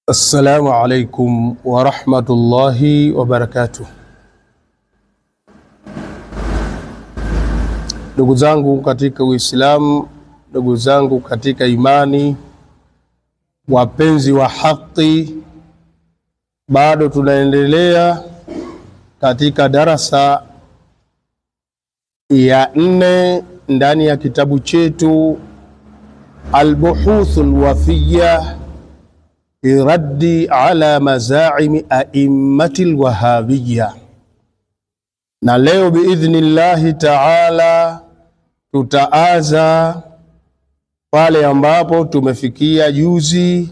Assalamu alaikum wa rahmatullahi wa barakatuh. Ndugu zangu katika Uislamu, ndugu zangu katika imani, wapenzi wa haki, bado tunaendelea katika darasa ya 4 ndani ya kitabu chetu Al-Buhuthul Wafiyya fi raddi ala mazaimi a'immatil wahabiyya. Na leo biidhnillahi ta'ala tutaanza pale ambapo tumefikia juzi,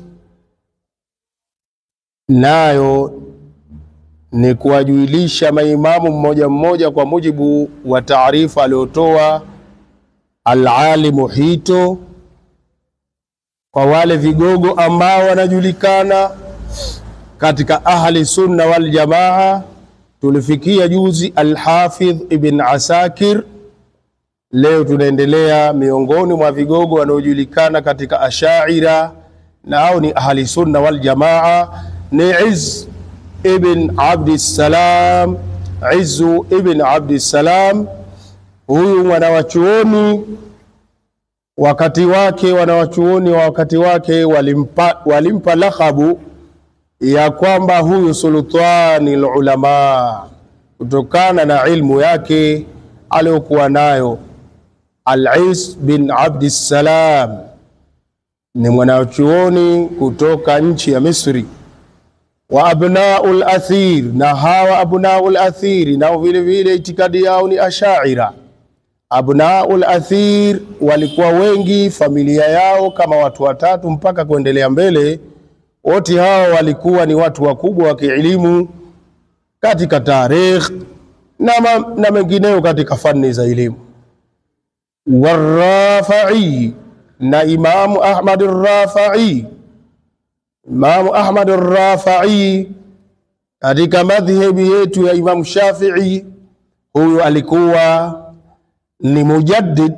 nayo ni kuwajulisha maimamu mmoja mmoja kwa mujibu wa taarifa aliyotoa al-alimu Hito kwa wale vigogo ambao wanajulikana katika ahli sunna wal jamaa. Tulifikia juzi al-Hafidh Ibn Asakir. Leo tunaendelea miongoni mwa vigogo wanaojulikana katika Ash'ira na hao ni ahli sunna wal jamaa, ni Izz ibn Abdissalam. Izzu ibn Abdissalam, huyu mwanawachuoni wakati wake, wanawachuoni wa wakati wake walimpa lakabu ya kwamba huyu sultanul ulama kutokana na ilmu yake aliyokuwa nayo. Al-Izz bin Abdissalam ni mwanachuoni kutoka nchi ya Misri. Wa abnaul athir, na hawa abnaul athir na vile vile itikadi yao ni Ash'ira. Abnaul athir walikuwa wengi, familia yao kama watu watatu mpaka kuendelea mbele. Wote hao walikuwa ni watu wakubwa wa kielimu katika tarikh na mengineo katika fani za elimu. War-Rafi'i, na Imamu Ahmad ar-Rafi'i. Imamu Ahmad ar-Rafi'i katika madhhabi yetu ya Imam Shafi'i, huyu alikuwa ni mujaddid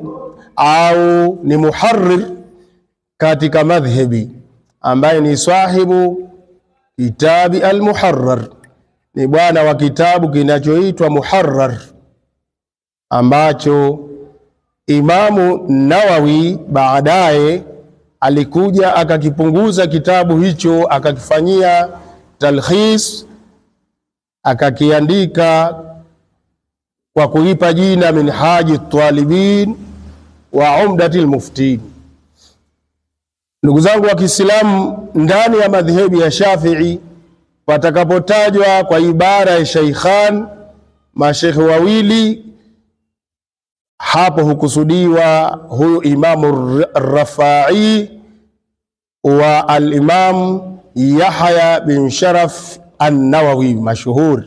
au ni muharrir katika madhhabi, ambaye ni sahibu kitabi al-Muharrar, ni bwana wa kitabu kinachoitwa Muharrar, ambacho Imamu Nawawi baadaye alikuja akakipunguza kitabu hicho, akakifanyia talkhis, akakiandika kwa kuipa jina Minhaji Talibin wa Umdatil Muftin. Ndugu zangu wa Kiislamu, ndani ya madhhabi ya Shafi'i patakapotajwa kwa ibara ya Sheikhan, mashekhe wawili, hapo hukusudiwa huyu Imamu Rafa'i wa al-Imam Yahya bin Sharaf an-Nawawi mashuhur.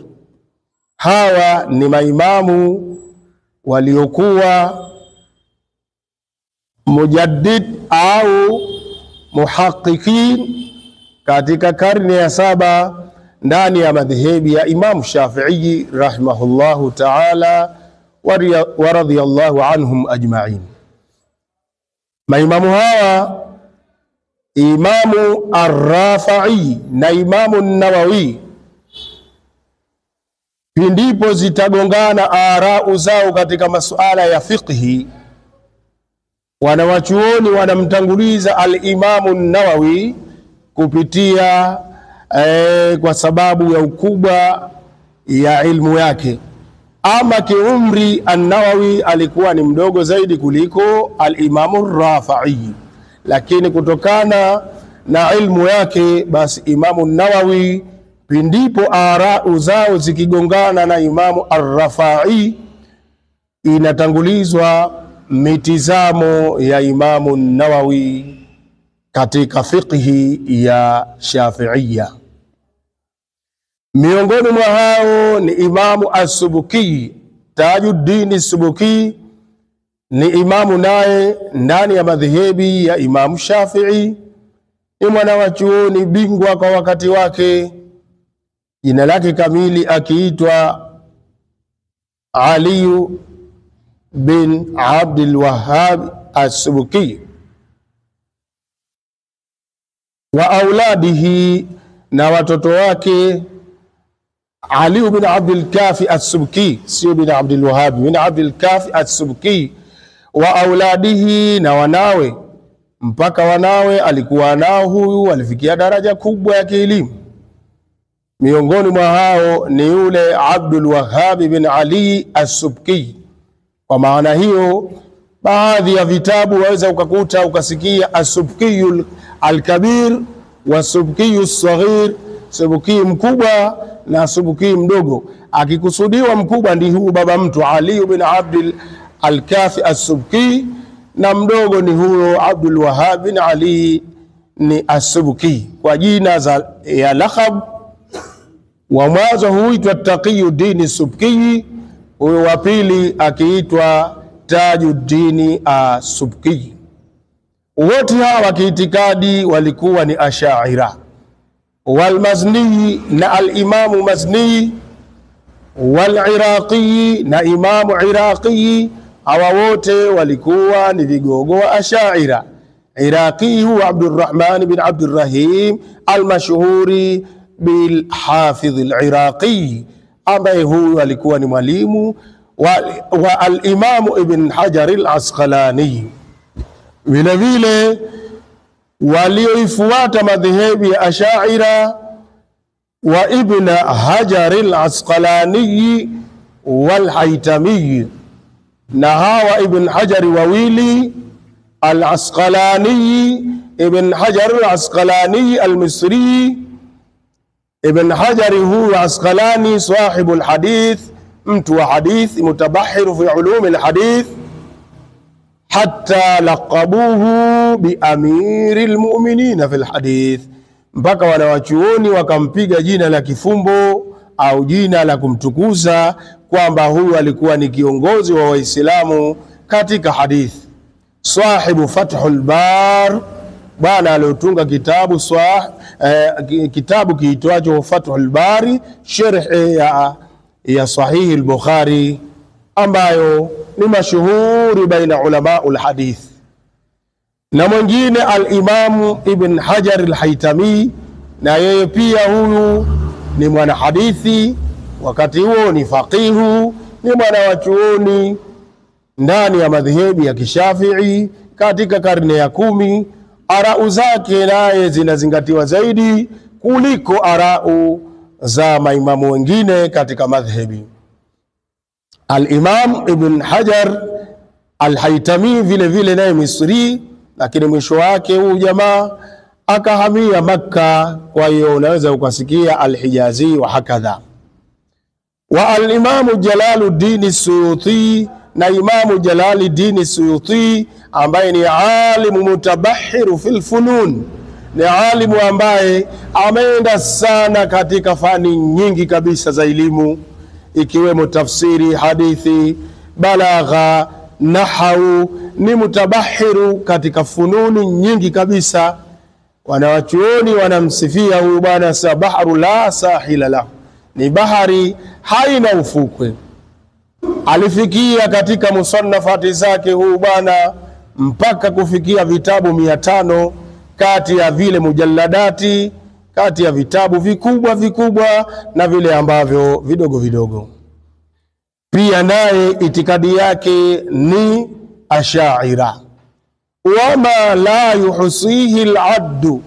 Hawa ni maimamu waliokuwa mujaddid au muhaqqiqin katika karne ya 7 ndani ya madhhabi ya Imam Shafi'i rahimahullahu ta'ala wa radiyallahu anhum ajma'in. Maimamu hawa, Imamu ar-Rafi'i na Imamu Nawawi, pindipo zitagongana arau zao katika masuala ya fiqhi, wanawachuoni wanamtanguliza al-Imamu Nawawi kupitia kwa sababu ya ukubwa ya ilmu yake. Ama kiumri an-Nawawi alikuwa ni mdogo zaidi kuliko al-Imamu Rafi'i, lakini kutokana na ilmu yake basi Imamu Nawawi pindipo arau zao zikigongana na Imamu ar-Rafi'i inatangulizwa mitizamo ya Imamu Nawawi katika fiqhi ya Shafi'iyya. Miongoni mwa hao ni Imamu as-Subuki, Tajuddin as-Subuki, ni imamu naye ndani ya madhehebi ya Imamu Shafi'i, ni mwanachuoni bingwa kwa wakati wake. Jina lake kamili akiitwa Ali bin Abdul Wahhab as-Subuki. wa auladihi, na watoto wake Ali bin Abdul Kafi as-Subki, sio bin Abdul Wahhab, bin Abdul Kafi as-Subki, wa auladihi, na wanawe, mpaka wanawe alikuwa nao huyu walifikia daraja kubwa ya kielimu. Miongoni mwa hao ni yule Abdul Wahhab bin Ali as-Subki. Kwa maana hiyo baadhi ya vitabu waweza ukakuta ukasikia as-Subki al-Kabir wa Subki as-Saghir, Subki mkubwa na Subki mdogo. Akikusudiwa mkubwa ndi huyu baba mtu Ali bin Abdul al-Kafi as-Subki, na mdogo ni huyo Abdul Wahhab bin Ali ni as-Subki, kwa jina ya lakhab. Wa mwanzo huitwa Taqiyuddin as-Subki, huyo wa pili akiitwa Tajuddin as-Subki. Wote hawa kiitikadi walikuwa ni Ash'ira. Wal-Mazni, na al-Imam Mazni, wal-Iraqi, na Imam Iraqi, hawa wote walikuwa ni vigogo wa Ash'ira. Iraqi huwa Abdurrahman bin Abdurrahim al-mashhuri bil Hafidh al-Iraqi, ambaye huyu alikuwa ni mwalimu wa al-Imam Ibn Hajar al-Asqalani. Vile vile walioifuata madhehebu ya Ash'ira wa Ibn Hajar al-Asqalani wal-Haytami, na hawa Ibn Hajar wawili al-Asqalani, Ibn Hajar al-Asqalani al-Misri. Ibn Hajar huwa Asqalani sahibu al-hadith, mtu wa hadith, mutabahiru fi ulum al-hadith, hatta laqabuhu bi amiril mu'minin fi al-hadith, mpaka wanawachuoni wakampiga jina la kifumbo au jina la kumtukuza kwamba huyu alikuwa ni kiongozi wa Waislamu katika hadith. Sahibu Fathul Bar, bwana aliotunga kitabu kitabu kiitwacho Fathul Bari, sharh ya Sahih al-Bukhari, ambayo ni mashuhuri baina ulama al-hadith. Na mwingine al-Imam Ibn Hajar al-Haytami, na yeye pia huyu ni mwana hadithi, wakati huo ni faqihu, ni mwana wa chuoni ndani ya madhehebu ya Kishafi'i katika karne ya 10. Arau zake naye zinazingatiwa zaidi kuliko arau za maimamu wengine katika madhehebi. Al-Imam Ibn Hajar al-Haytami vile vile naye Misri, lakini mwisho wake huyu jamaa akahamia Makka, kwa hiyo unaweza ukasikia al-Hijazi wa hakadha. Wa al-Imam Jalaluddin Suyuti, na Imamu Jalaluddin Suyuti ambaye ni alimu mutabahiru fil funun, ni alimu ambaye ameenda sana katika fani nyingi kabisa za elimu, ikiwemo tafsiri, hadithi, balagha, nahau. Ni mutabahiru katika fununi nyingi kabisa. Wanawachuoni wanamsifia huyu bwana bahru la sahila lahu, ni bahari haina ufukwe. Alifikia katika musannafati zake huyu bwana mpaka kufikia vitabu 500 kati ya vile mujalladati, kati ya vitabu vikubwa vikubwa na vile ambavyo vidogo vidogo. Pia naye itikadi yake ni Ash'ira. Wama la yuhsihi al-addu,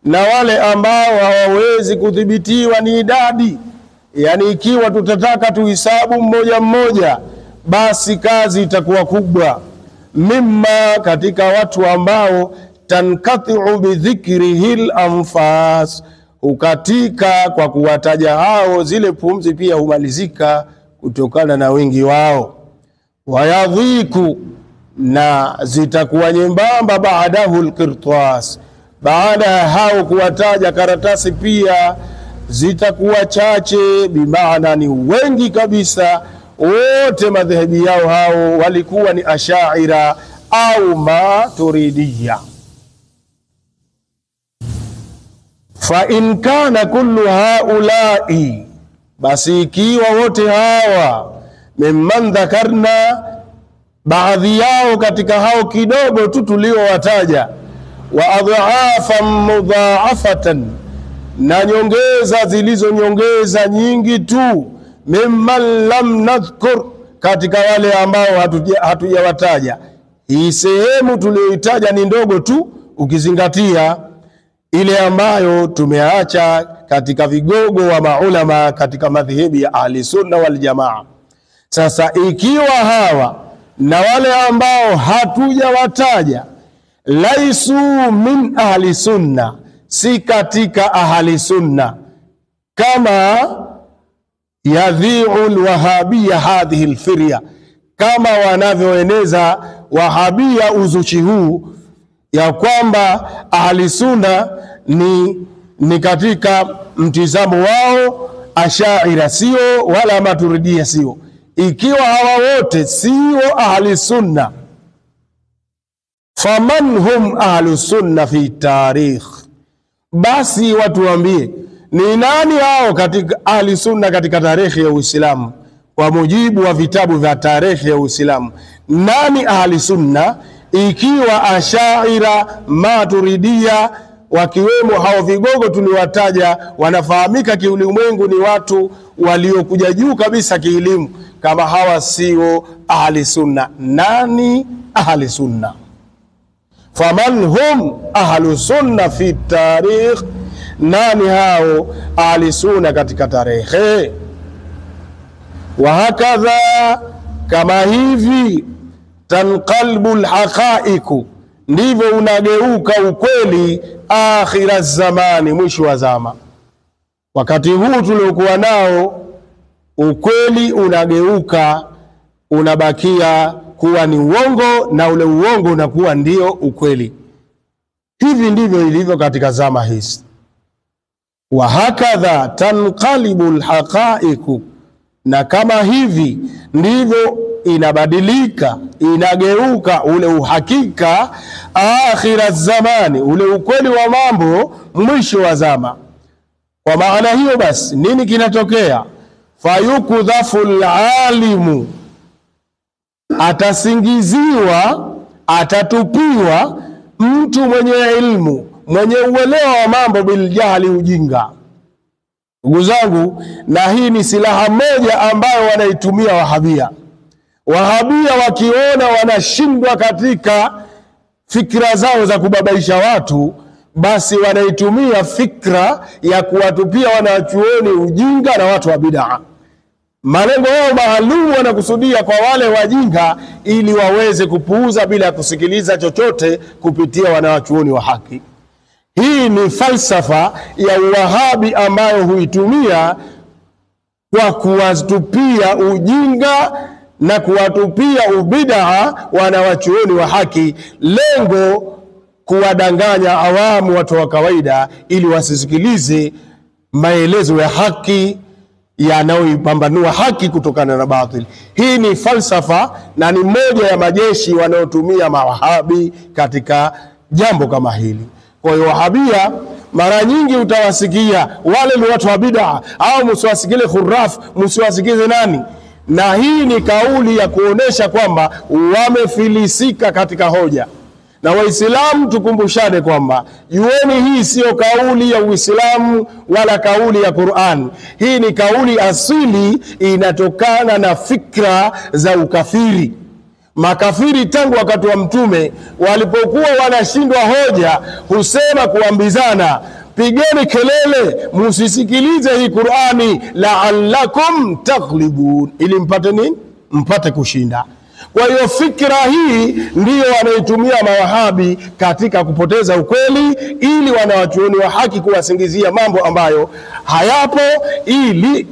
na wale ambao hawawezi kudhibitiwa ni idadi. Yani ikiwa tutataka tuhisabu mmoja mmoja, basi kazi itakuwa kubwa. Mimma, katika watu ambao tankathi'u bidhikrihil anfas, ukatika kwa kuwataja hao zile pumzi pia humalizika kutokana na wingi wao. Wayadhiku, na zitakuwa nyembamba baadahu alqirtas, baada ya hao kuwataja karatasi pia zitakuwa chache, bimaana ni wengi kabisa. Wote madhehebi yao hao walikuwa ni Ash'ira au Maturidiyya. Fa in kana kullu haulai, basi ikiwa wote hawa, mimman dhakarna, baadhi yao katika hao kidogo tu tuliowataja, wa adhafan mudhaafatan, na nyongeza zilizo nyongeza nyingi tu, mimman lam nadhkur, katika wale ambao hatujawataja. Hii sehemu tuliyoitaja ni ndogo tu ukizingatia ile ambayo tumeacha katika vigogo wa maulama katika madhehebu ya ahli sunna wal jamaa. Sasa ikiwa hawa na wale ambao hatujawataja laisu min ahli sunna, si katika ahli sunna, kama yadhi'u alwahabiyya hadhihi alfirya, kama wanavyoeneza wahabia uzuchi huu ya kwamba ahli sunna ni katika mtizamo wao ashaira sio, wala maturidia sio. Ikiwa hawa wote sio ahli sunna, faman hum ahli sunna fi tarikh, basi watu waambie ni nani hao katika ahli sunna katika tarehe ya Uislamu? Kwa mujibu wa vitabu vya tarehe ya Uislamu, nani ahli sunna? Ikiwa ashaira, maturidia, wakiwemo hao vigogo tuliwataja, wanafahamika kiulimwengu ni watu waliokuja juu kabisa kielimu, kama hawa sio ahli sunna, nani ahli sunna? Faman hum ahlu sunna fi tarikh, nani hao ahli sunna katika tarehe? Wa hakadha, kama hivi, tanqalbu alhaqaiqu, ndivyo unageuka ukweli, akhira zamani, mwisho wa zama. Wakati huu tuliokuwa nao, ukweli unageuka, unabakia kuwa ni uongo, na ule uongo unakuwa ndio ukweli. Hivi ndivyo ilivyo katika zama hizi. Wa hakadha tanqalibu alhaqaiqu, na kama hivi ndivyo inabadilika, inageuka ule uhakika, akhira zamani, ule ukweli wa mambo, mwisho wa zama. Kwa maana hiyo basi nini kinatokea? Fayukudhafu alalimu, atasingiziwa, atatupiwa mtu mwenye ilmu, mwenye uelewa wa mambo, biljahli, ujinga. Ndugu zangu, na hii ni silaha moja ambayo wanaitumia wahabia. Wahabia wakiona wanashindwa katika fikra zao za kubabaisha watu, basi wanaitumia fikra ya kuwatupia wanachuoni ujinga na watu wa bid'a. Malengo yao maalum wanakusudia kwa wale wajinga, ili waweze kupuuza bila kusikiliza chochote kupitia wanachuoni wa haki. Hii ni falsafa ya Wahabi ambayo huitumia kwa kuwatupia ujinga na kuwatupia ubid'a wanawachuoni wa haki, lengo kuwadanganya awamu, watu wa kawaida, ili wasisikilize maelezo ya haki yanayoipambanua haki kutokana na batili. Hii ni falsafa na ni moja ya majeshi wanaotumia mawahabi katika jambo kama hili. Kwa hiyo wahabia mara nyingi utawasikia wale ni watu wa bid'a, au msiwasikile khuraf, msiwasikize nani. Na hii ni kauli ya kuonesha kwamba wamefilisika katika hoja. Na Waislamu tukumbushane kwamba jueni hii sio kauli ya Uislamu wala kauli ya Qur'an. Hii ni kauli asili, inatokana na fikra za ukafiri. Makafiri tangu wakati wa Mtume walipokuwa wanashindwa hoja, husema kuambizana, pigeni kelele, msisikilize hii Qur'ani, la'allakum taghlibun, ili mpate nini? Mpate kushinda. Kwa hiyo fikra hii ndiyo wanaitumia mawahabi katika kupoteza ukweli, ili wanawachuoni wa haki kuwasingizia mambo ambayo hayapo, ili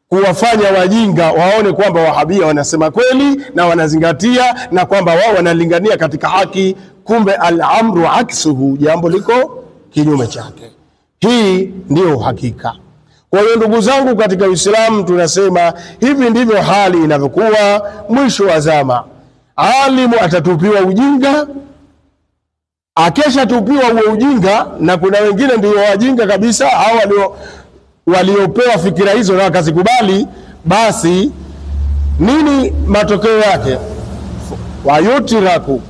kuwafanya wajinga waone kwamba wahabia wanasema kweli na wanazingatia, na kwamba wao wanalingania katika haki, kumbe al-amru aksuhu, jambo liko kinyume chake. Hii ndiyo hakika. Kwa hiyo ndugu zangu katika Uislamu, tunasema hivi ndivyo hali inavyokuwa mwisho wa zama. Alimu atatupiwa ujinga, akesha tupiwa uwe ujinga, na kuna wengine ndio wajinga kabisa, au waliopewa fikira hizo na wakazikubali, basi nini matokeo yake? Wayutiraku,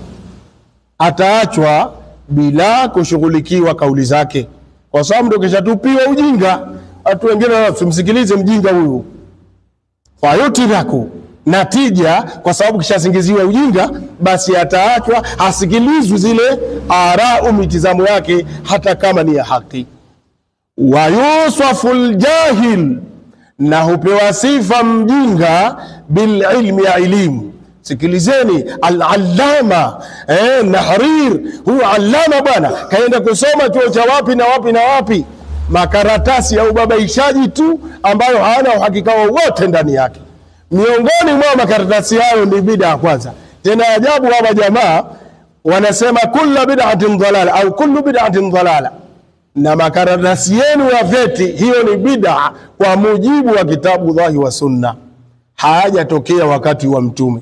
ataachwa bila kushughulikiwa kauli zake. kwa sababu ndio kishatupiwa ujinga. Watu wengine wasimsikilize mjinga huyu, fayutiraku, natija kwa sababu kishasingiziwa ujinga, basi ataachwa asikilizwe zile arau, mitizamo yake, hata kama ni ya haki. Wa yusaful jahil, na hupewa sifa mjinga bil ilmi, ya elimu. Sikilizeni, al-allama Nahrir, huyu allama bwana kaenda kusoma chuo cha wapi na wapi na wapi, makaratasi ya ubabaishaji tu ambayo hana uhakika wowote ndani yake. Miongoni mwa makaratasi hayo ni bid'a kwanza. Tena ajabu, hawa jamaa wanasema kullu bid'atin dhalala au kullu bid'atin dhalala, na makaratasi yenu ya vyeti hiyo ni bid'a kwa mujibu wa kitabu Allahi wa sunna. Hayajatokea wakati wa mtume,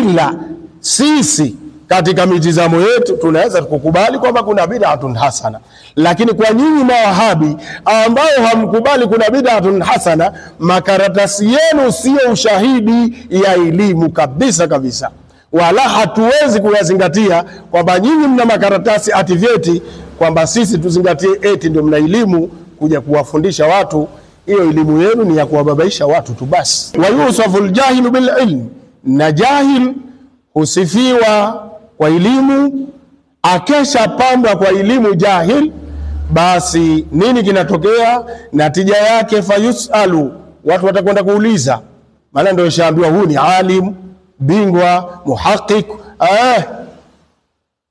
ila sisi katika mitizamo yetu tunaweza kukubali kwamba kuna bid'atun hasana. Lakini kwa nyinyi mawahabi ambao hamkubali kuna bid'atun hasana, makaratasi yenu sio ushahidi ya elimu kabisa kabisa, wala hatuwezi kuyazingatia kwamba nyinyi mna makaratasi ati vyeti kwamba sisi tuzingatie eti ndio mna elimu kuja kuwafundisha watu. Hiyo elimu yenu ni ya kuwababaisha watu tu basi. Wa yusaful jahilu bil ilm, na jahil husifiwa kwa elimu. Akesha pamba kwa elimu jahil, basi nini kinatokea? Natija yake fayusalu, watu watakwenda kuuliza, maana ndio shaambiwa huu ni alim bingwa muhaqiq.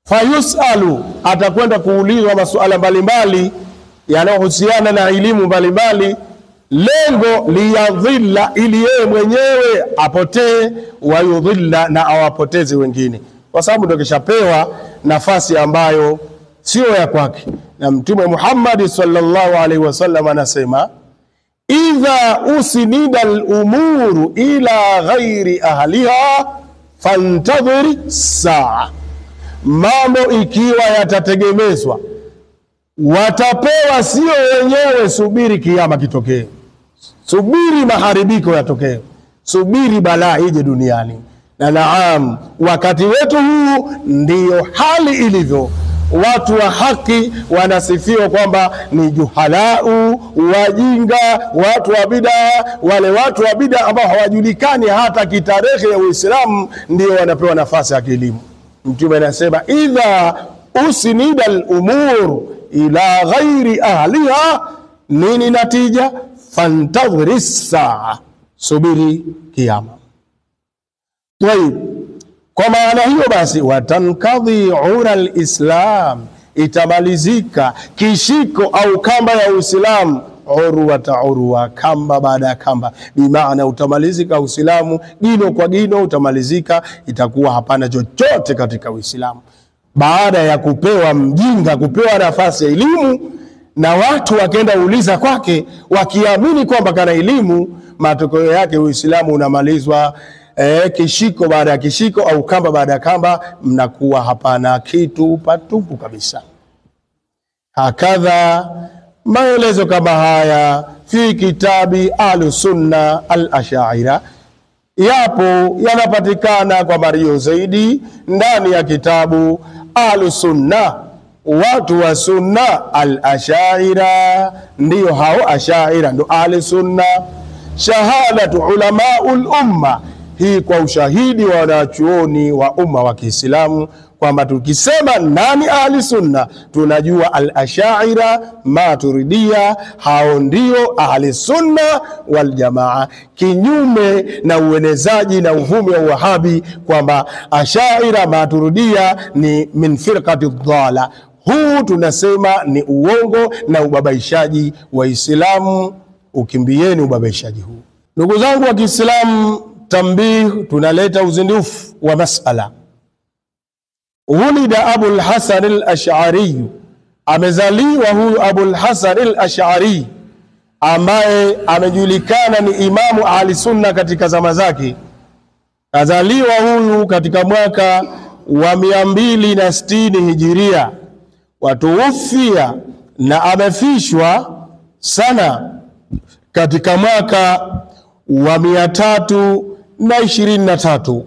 Fayusalu, atakwenda kuulizwa masuala mbalimbali yanayohusiana na elimu mbalimbali. Lengo liyadhilla, ili yeye mwenyewe apotee, wayudhilla, na awapoteze wengine, kwa sababu ndio kishapewa nafasi ambayo sio ya kwake. Na Mtume Muhammad sallallahu alaihi wasallam anasema, idha usinida al-umuru ila ghairi ahliha fantadhir saa, mambo ikiwa yatategemezwa watapewa sio wenyewe, subiri kiyama kitokee, subiri maharibiko yatokee, subiri balaa ije duniani. Na naam, wakati wetu huu ndiyo hali ilivyo. Watu wa haki wanasifiwa kwamba ni juhalau, wajinga, watu wa bid'a. Wale watu wa bid'a ambao hawajulikani hata kitarehe ya Uislamu ndio wanapewa nafasi ya kielimu. Mtume anasema, idha usinida al-umur ila ghairi ahliha, nini natija? Fantadhiri saa, subiri kiyama. Tayib, kwa maana hiyo basi, watankadhi ura al-islam, itamalizika kishiko au kamba ya Uislamu, urwata urwa, kamba baada ya kamba. Bimaana utamalizika Uislamu gino kwa gino, utamalizika, itakuwa hapana chochote katika Uislamu. Baada ya kupewa mjinga, kupewa nafasi ya elimu, na watu wakenda uliza kwake wakiamini kwamba kana elimu, matokeo yake Uislamu unamalizwa kishiko baada ya kishiko au kamba baada ya kamba, mnakuwa hapana kitu, patupu kabisa. Hakadha, maelezo kama haya fi kitabi al-sunna al-ashaira yapo, yanapatikana kwa mario zaidi ndani ya kitabu al-sunna. Watu wa sunna al-ashaira ndio hao, ashaira ndio al-sunna. Shahadatu ulamaul umma, hii kwa ushahidi wa wanachuoni wa umma wa Kiislamu kwamba tukisema nani ahli sunna tunajua al-ashaira maturidia, hao ndio ahli sunna wal jamaa, kinyume na uenezaji na uvumi wa Wahabi kwamba ashaira maturidia ni min firqati dhala. Huu tunasema ni uongo na ubabaishaji wa Islamu. Ukimbieni ubabaishaji huu. Ndugu zangu wa Kiislamu, tambih, tunaleta uzindufu wa masala. Ulida Abul Hasan al-Ash'ari, amezaliwa huyu Abul Hasan al-Ash'ari ambaye amejulikana ni imamu ahli sunna katika zama zake. Kazaliwa huyu katika mwaka wa 260 hijiria, watuufia na amefishwa sana katika mwaka wa 323.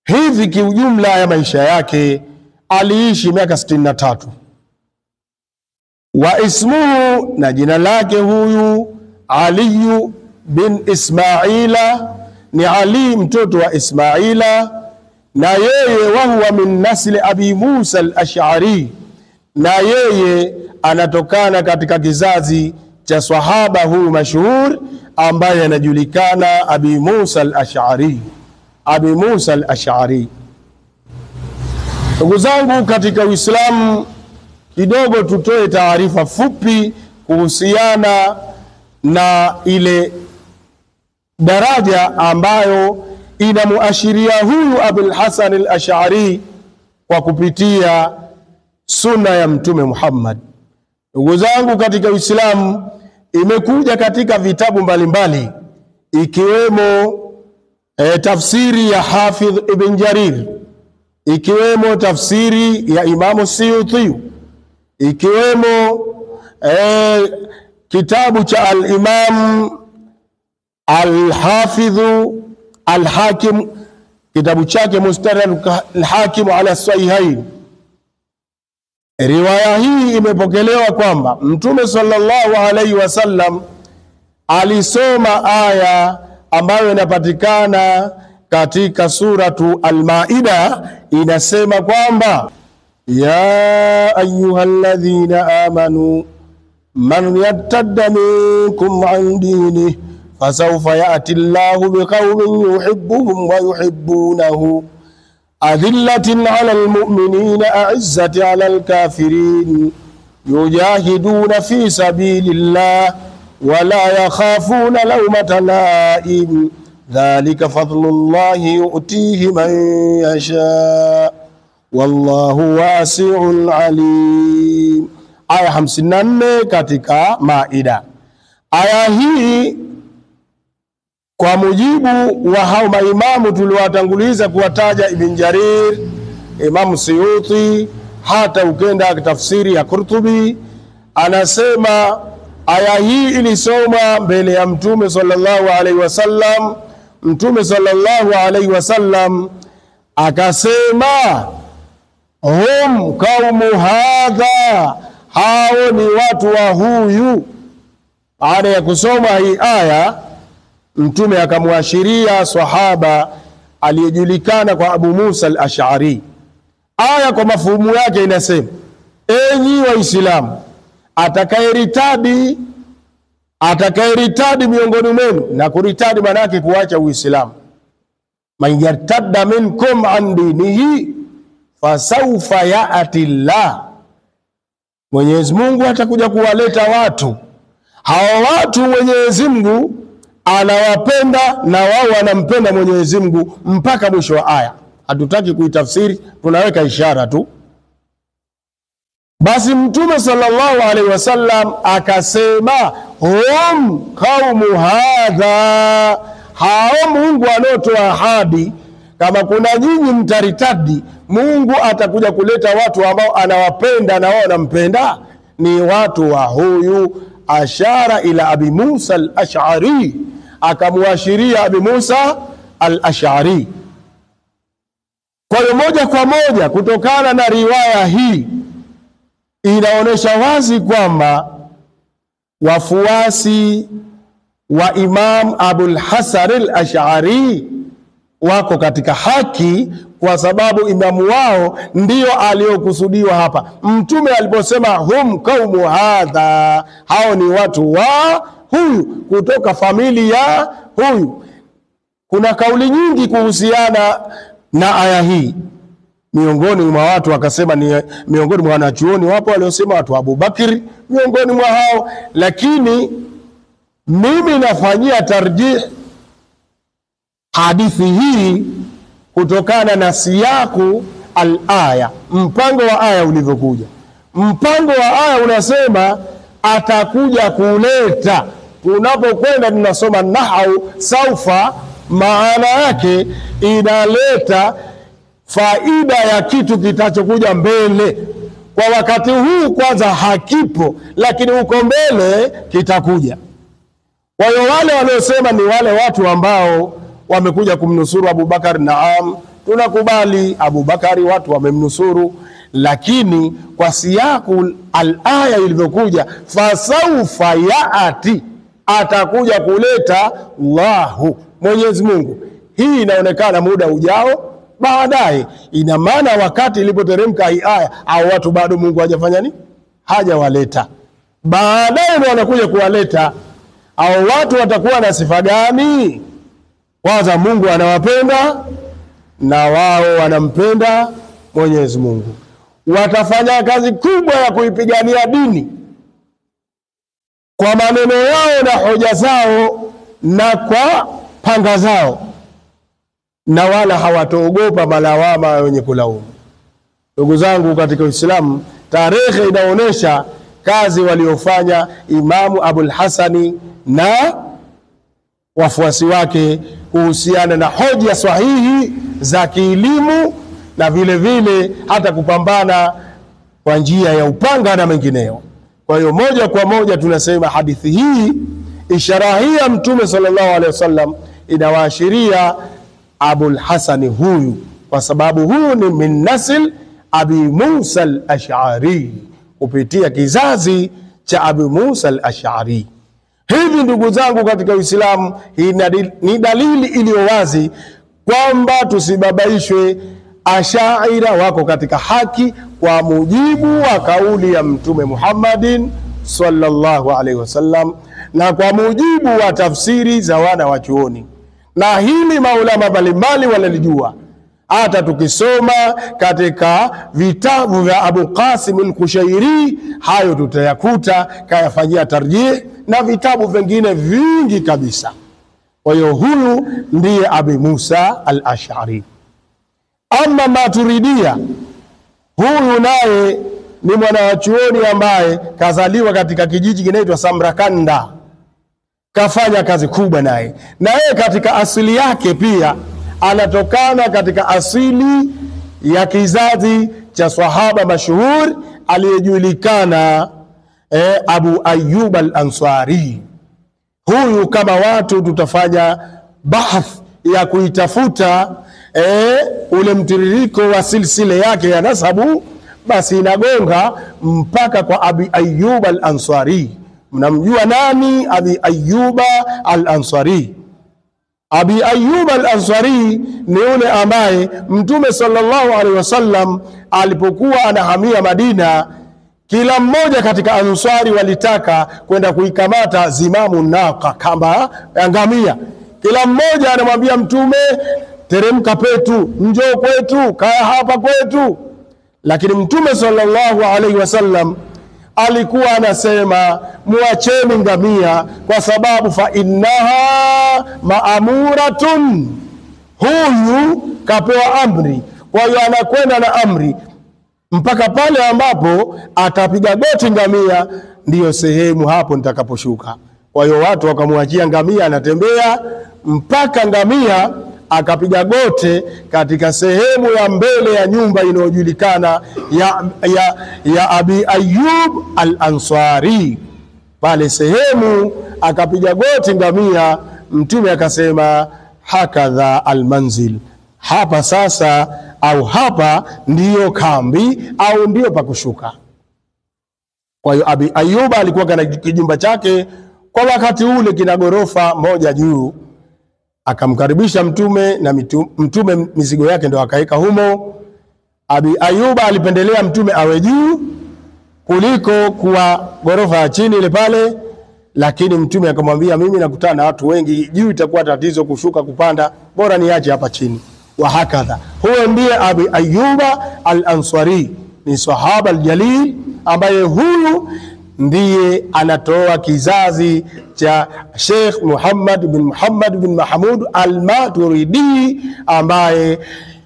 Hivi kiujumla ya maisha yake aliishi miaka 63. Wa ismuhu, na jina lake huyu Ali bin Ismaila, ni Ali mtoto wa Ismaila, na yeye wa huwa min nasli Abi Musa al-Ash'ari, na yeye anatokana katika kizazi cha sahaba huyu mashuhur ambaye anajulikana Abi Musa al-Ash'ari. Abi Musa al-Ash'ari. Ndugu zangu katika Uislamu, kidogo tutoe taarifa fupi kuhusiana na ile daraja ambayo inamuashiria huyu Abul Hasan al-Ash'ari kwa kupitia sunna ya Mtume Muhammad. Ndugu zangu katika Uislamu, imekuja katika vitabu mbalimbali ikiwemo tafsiri ya Hafidh Ibn Jarir, ikiwemo tafsiri ya Imamu Suyuti, ikiwemo kitabu cha al-Imam al-Hafidh al-Hakim, kitabu chake Mustadrak al-Hakim ala Sahihain. Riwaya hii imepokelewa kwamba Mtume sallallahu alaihi wasallam alisoma aya ambayo inapatikana katika suratu Al-Maida, inasema kwamba ya ayyuhalladhina amanu man yattadda minkum an dinihi fasawfa ya'ti Allahu biqaumin yuhibbuhum wa yuhibbunahu adhillatin 'alal mu'minina a'izzatin 'alal kafirin yujahiduna fi sabilillah wa la yakhafuna lawmata la'im dhalika fadlullahi yu'tihi man yasha wallahu wasi'un 'alim. Aya 54 katika Maida. Aya hii kwa mujibu wa hao maimamu tuliwatanguliza kuwataja, Ibn Jarir, Imam Suyuti, hata ukenda tafsiri ya Qurtubi, anasema aya hii ilisomwa mbele ya Mtume sallallahu alaihi wasallam. Mtume sallallahu alaihi wasallam akasema hum qaumu hadha, hao ni watu wa huyu. Baada ya kusoma hii aya, Mtume akamuashiria sahaba aliyejulikana kwa Abu Musa al-Ash'ari. Aya kwa mafumu yake inasema, enyi Waislamu, atakayeritadi miongoni mwenu, na kuritadi maana yake kuacha Uislamu, man yartadda minkum an dinihi fasawfa ya'ti Allah, Mwenyezi Mungu atakuja kuwaleta watu. Hao watu Mwenyezi Mungu anawapenda na wao wanampenda Mwenyezi Mungu mpaka mwisho wa aya. Hatutaki kuitafsiri, tunaweka ishara tu. Basi Mtume sallallahu alaihi wasallam akasema hum qaumu hadha, hao Mungu anotoa ahadi kama kuna nyinyi mtaritadi, Mungu atakuja kuleta watu ambao anawapenda na wao wanampenda, ni watu wa huyu. Ashara ila Abi Musa al-Ash'ari, akamuashiria Abi Musa al-Ash'ari. Kwa hiyo moja kwa moja kutokana na riwaya hii inaonesha wazi kwamba wafuasi wa Imam Abul Hasan al-Ash'ari wako katika haki, kwa sababu imamu wao ndio aliokusudiwa hapa. Mtume aliposema hum qaumu hadha, hao ni watu wa huyu, kutoka familia huyu. Kuna kauli nyingi kuhusiana na aya hii. Miongoni mwa watu wakasema, ni miongoni mwa wanachuoni wapo waliosema watu wa Abu Bakri miongoni mwa hao, lakini mimi nafanyia tarjih hadithi hii kutokana na siyaku al-aya, mpango wa aya ulivyokuja. Mpango wa aya unasema atakuja kuleta. Tunapokwenda tunasoma nahau saufa, maana yake inaleta faida ya kitu kitachokuja mbele. Kwa wakati huu kwanza hakipo, lakini huko mbele kitakuja. Kwa hiyo wale waliosema ni wale watu ambao wamekuja kumnusuru Abu Bakar, naam, tunakubali Abu Bakari watu wamemnusuru, lakini kwa siyaku al-aya ilivyokuja, fasawfa yaati, atakuja kuleta Allahu, Mwenyezi Mungu. Hii inaonekana muda ujao baadaye. Ina maana wakati ilipoteremka hii aya, au watu bado Mungu hajafanya nini? Hajawaleta. Baadaye ndio wanakuja kuwaleta. Au watu watakuwa na sifa gani? Kwanza Mungu anawapenda na wao wanampenda Mwenyezi Mungu. Watafanya kazi kubwa ya kuipigania dini kwa maneno yao na hoja zao na kwa panga zao, na wala hawatoogopa malawama wenye kulaumu. Ndugu zangu katika Uislamu, tarehe inaonyesha kazi waliofanya Imamu Abul Hasani na wafuasi wake kuhusiana na hoja sahihi za kielimu, na vile vile hata kupambana kwa njia ya upanga na mengineyo. Kwa hiyo moja kwa moja tunasema hadithi hii, ishara hii ya Mtume sallallahu alaihi wasallam inawaashiria Abul Hasani huyu, kwa sababu huyu ni min nasil Abi Musa al-Ash'ari, kupitia kizazi cha Abi Musa al-Ash'ari. Hivi ndugu zangu katika Uislamu, hii ni dalili iliyo wazi kwamba tusibabaishwe. Ashaira wako katika haki kwa mujibu wa kauli ya Mtume Muhammadin sallallahu alaihi wasallam na kwa mujibu wa tafsiri za wana wa chuoni, na hili maulama mbalimbali wanalijua. Hata tukisoma katika vitabu vya Abu Qasim al-Kushairi, hayo tutayakuta, kayafanyia tarjih, na vitabu vingine vingi kabisa. Kwa hiyo huyu ndiye Abi Musa al-Ash'ari. Ama Maturidia, huyu naye ni mwanachuoni ambaye kazaliwa katika kijiji kinaitwa Samrakanda. Kafanya kazi kubwa naye. Na yeye katika asili yake pia anatokana katika asili ya kizazi cha sahaba mashuhur aliyejulikana Abu Ayyub al-Ansari. Huyu kama watu tutafanya bahth ya kuitafuta ule mtiririko wa silsile yake ya nasabu, basi inagonga mpaka kwa Abi Ayyub al-Ansari. Mnamjua nani Abi Ayyub al-Ansari? Abi Ayyub al-Ansari ni yule ambaye Mtume sallallahu alaihi wasallam alipokuwa anahamia Madina, kila mmoja katika Ansari walitaka kwenda kuikamata zimamu naqa, kamba ya ngamia. Kila mmoja anamwambia Mtume, teremka petu, njoo kwetu, kaa hapa kwetu. Lakini Mtume sallallahu alaihi wasallam alikuwa anasema, muacheni ngamia kwa sababu fa innaha maamuratun, huyu kapewa amri. Kwa hiyo anakwenda na amri mpaka pale ambapo atapiga goti ngamia, ndiyo sehemu hapo nitakaposhuka. Kwa hiyo watu wakamwachia ngamia, anatembea mpaka ngamia akapiga gote katika sehemu ya mbele ya nyumba inayojulikana ya Abi Ayyub al-Ansari. Pale sehemu akapiga goti ngamia, Mtume akasema, hakadha almanzil, hapa sasa, au hapa ndiyo kambi, au ndiyo pakushuka. Kwa hiyo Abi Ayyub alikuwa kana kijumba chake kwa wakati ule kina gorofa moja juu. Akamkaribisha Mtume, na Mtume mizigo yake ndio akaeka humo. Abi Ayyub alipendelea Mtume awe juu kuliko kuwa gorofa ya chini ile pale, lakini Mtume akamwambia, mimi nakutana na watu wengi, juu itakuwa tatizo kushuka kupanda, bora niache hapa chini. Wa hakadha, huyo ndiye Abi Ayyub al-Ansari, ni sahaba al-jalil, ambaye huyu ndiye anatoa kizazi cha Sheikh Muhammad bin Mahmud al-Maturidi, ambaye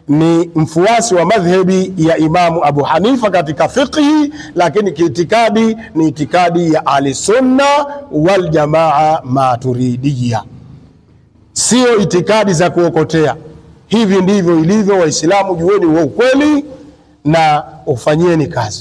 ni mfuasi wa madhhabi ya Imamu Abu Hanifa katika fiqhi, lakini kiitikadi ni itikadi ya Ahlusunna wal Jamaa Maturidiyya, sio itikadi za kuokotea. Hivi ndivyo ilivyo. Waislamu, jueni wa ukweli na ufanyeni kazi.